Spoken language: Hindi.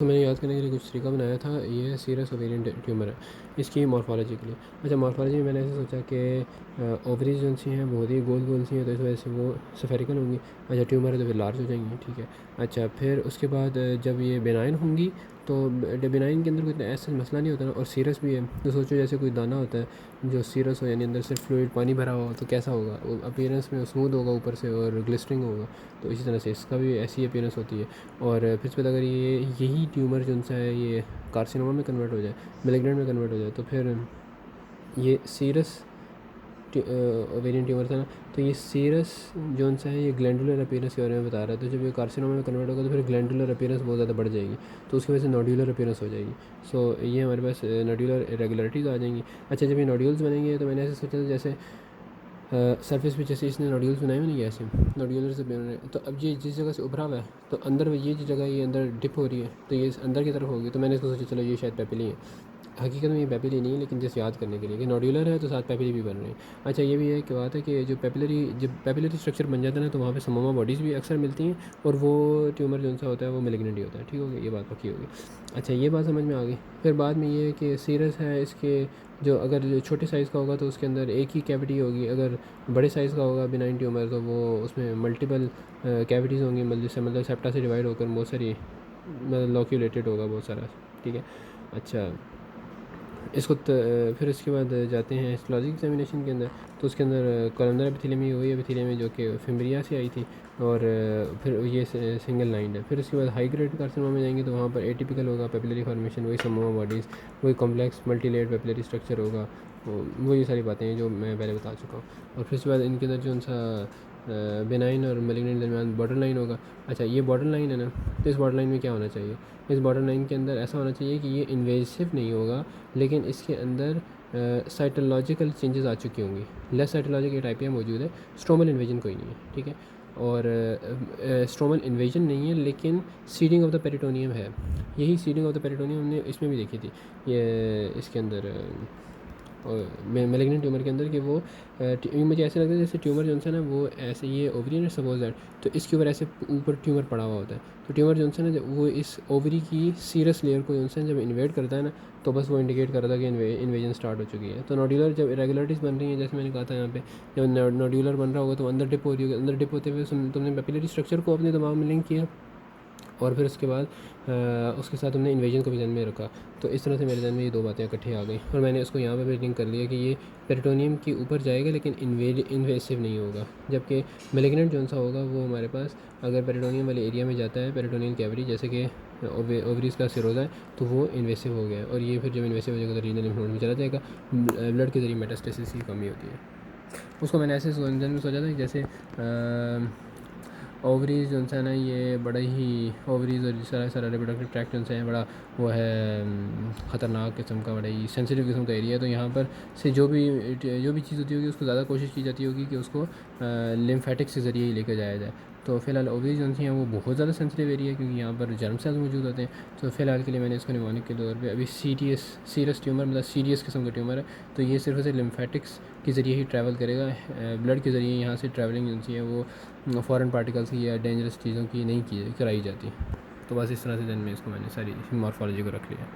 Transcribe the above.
तो मैंने याद करने के लिए कुछ तरीका बनाया था। ये सीरस ओवेरियन ट्यूमर है, इसकी मॉर्फोलॉजी के लिए। अच्छा, मॉर्फोलॉजी में मैंने ऐसे सोचा कि ओवरीज जो सी हैं बहुत ही गोल गोल सी हैं, तो इस वजह से वो स्फेरिकल होंगी। अच्छा, ट्यूमर है तो फिर लार्ज हो जाएंगी, ठीक है। अच्छा, फिर उसके बाद जब ये बेनाइन होंगी तो बेनाइन के अंदर कोई ऐसा मसला नहीं होता ना, और सीरस भी है तो सोचो जैसे कोई दाना होता है जो सीरस हो, यानी अंदर से फ्लूइड पानी भरा हुआ हो, तो कैसा होगा अपीयरेंस में, स्मूथ होगा ऊपर से और ग्लिस्टरिंग होगा। तो इसी तरह से इसका भी ऐसी अपीयरेंस होती है। और फिर उसके बाद अगर ये यही ट्यूमर जो है ये कार्सिनोमा में कन्वर्ट हो जाए, मेलिग्नेंट में कन्वर्ट हो जाए, तो फिर ये सीरस ओवेरियन ट्यूमर था ना, तो ये सीरस जो सा है ये ग्लैंडुलर अपीयरेंस के बारे में बता रहा है। तो जब ये कार्सिनोमा में कन्वर्ट होगा तो फिर ग्लैंडुलर अपीयरेंस बहुत ज़्यादा बढ़ जाएगी, तो उसकी वजह से नोड्यूलर अपीयरेंस हो जाएगी। सो ये हमारे पास नोड्यूलर इरेगुलरिटीज़ आ जाएंगी। अच्छा, जब ये नोड्यूल्स बनेंगे तो मैंने ऐसे सोचा था जैसे सरफेस पे जैसे इसने नोड्यूल्स बनाए हुए नहीं, ऐसे नोड्यूलर से बने हुए हैं। तो अब ये जिस जगह से उभरा हुआ है तो अंदर ये जो जगह ये अंदर डिप हो रही है, तो ये अंदर की तरफ होगी। तो मैंने इसको सोचा चलो ये शायद पेपिली है। हकीकत में ये पेपिली नहीं है, लेकिन जैसे याद करने के लिए कि नोड्यूलर है तो साथ पेपिली भी बन रहे हैं। अच्छा, ये भी है कि बात है कि जब पेपिलरी स्ट्रक्चर बन जाता है ना, तो वहाँ पे समोमा बॉडीज़ भी अक्सर मिलती हैं, और वो ट्यूमर जो सा होता है वो मेलिग्नेंट ही होता है। ठीक हो गया, ये बात पक्की होगी। अच्छा, ये बात समझ में आ गई। फिर बाद में ये है कि सीरस है इसके जो अगर जो छोटे साइज़ का होगा तो उसके अंदर एक ही कैविटी होगी, अगर बड़े साइज़ का होगा बिनाइन ट्यूमर तो वो उसमें मल्टीपल कैविटीज़ होंगी, मतलब सेप्टा से डिवाइड होकर बहुत सारी, मतलब लॉक्यूलेटेड होगा बहुत सारा। ठीक है। अच्छा, फिर इसके बाद जाते हैं हिस्टोलॉजिक एग्जामिनेशन के अंदर। तो उसके अंदर कॉलमनर एपिथेलियम ही वही एपिथेलियम है जो कि फिम्ब्रिया से आई थी, और फिर ये सिंगल लाइन है। फिर उसके बाद हाई ग्रेड कार्सिनोमा में जाएंगे तो वहाँ पर एटिपिकल होगा पेपिलरी फॉर्मेशन, वही समोमा बॉडीज़, वही कॉम्प्लेक्स मल्टीलेयर्ड पेपिलरी स्ट्रक्चर होगा। वो ये सारी बातें हैं जो मैं पहले बता चुका हूँ। और फिर उसके बाद इनके अंदर जो सा बेनाइन और मेलिग्नेंट दरमियान बॉर्डर लाइन होगा। अच्छा, ये बॉर्डर लाइन है ना, तो इस बॉर्डर लाइन में क्या होना चाहिए? इस बॉर्डर लाइन के अंदर ऐसा होना चाहिए कि ये इन्वेसिव नहीं होगा, लेकिन इसके अंदर साइटोलॉजिकल चेंजेस आ चुकी होंगी। लेस साइटोलॉजिकल टाइपिया मौजूद है, स्ट्रोमल इन्वेजन कोई नहीं है। ठीक है। और स्ट्रोमल इन्वेजन नहीं है, लेकिन सीडिंग ऑफ द पेरिटोनियम है। यही सीडिंग ऑफ द पेरिटोनियम हमने इसमें भी देखी थी, ये इसके अंदर मेलिग्नेंट ट्यूमर के अंदर कि वो मुझे ऐसे लगता है जैसे ट्यूमर जो है ना वो ऐसे, ये ओवरी है सपोज दैट, तो इसके ऊपर ऐसे ऊपर ट्यूमर पड़ा हुआ होता है। तो ट्यूमर जो है ना जब वो इस ओवरी की सीरस लेयर को जो है जब इन्वेट करता है ना, तो बस वो इंडिकेट कर रहा था कि इन्वेजन स्टार्ट हो चुकी है। तो नोड्यूलर जब इरेगुलरिटीज़ बन रही हैं, जैसे मैंने कहा था यहाँ पे, जब नोड्यूलर बन रहा होगा तो अंदर डिप हो रही होगी, अंदर डिप होते हुए तुमने पेपिलरी स्ट्रक्चर को अपने दिमाग में लिंक किया, और फिर उसके बाद उसके साथ हमने इन्वेजन को भी ध्यान में रखा। तो इस तरह से मेरे ध्यान में ये दो बातें इकट्ठी आ गई, और मैंने उसको यहाँ पे भी लिंक कर लिया कि ये पेरिटोनियम के ऊपर जाएगा लेकिन इन्वेसिव नहीं होगा, जबकि मेलिग्नेंट जो सा होगा वो हमारे पास अगर पेरिटोनियम वाले एरिया में जाता है, पेरिटोनियल कैविटी जैसे कि ओवरीज का सिरोजा है, तो वो इन्वेसिव हो गया। और ये फिर जब इन्वेसिव हो जाएगा तो रीनल लिम्फ नोड में चला जाएगा, ब्लड के जरिए मेटास्टेसिस की कमी होती है। उसको मैंने ऐसे ध्यान में सोचा था कि जैसे ओवरीज जो है ना, ये बड़ा ही ओवरीज और सारा सारा रिप्रोडक्टिव ट्रैक्ट जो है बड़ा वो है ख़तरनाक किस्म का, बड़ा ही सेंसिटिव किस्म का एरिया है। तो यहाँ पर से जो भी चीज़ होती होगी उसको ज़्यादा कोशिश की जाती होगी कि उसको लिम्फेटिक्स के ज़रिए ही लेकर जाया जाए। तो फिलहाल ओवरीज जो हैं वो बहुत ज़्यादा सेंसिटिव एरिया है, क्योंकि यहाँ पर जर्म सेल्स मौजूद होते हैं। तो फिलहाल के लिए मैंने इसको निमोनिक के तौर पे अभी सीरियस ट्यूमर, मतलब सीरियस किस्म का ट्यूमर है, तो ये सिर्फ से लिम्फेटिक्स के ज़रिए ही ट्रैवल करेगा, ब्लड के ज़रिए यहाँ से ट्रैवलिंग जो है वो फॉरेन पार्टिकल्स की या डेंजरस चीज़ों की नहीं की कराई जाती। तो बस इस तरह से दिन में इसको मैंने सारी मॉर्फोलॉजी को रख लिया।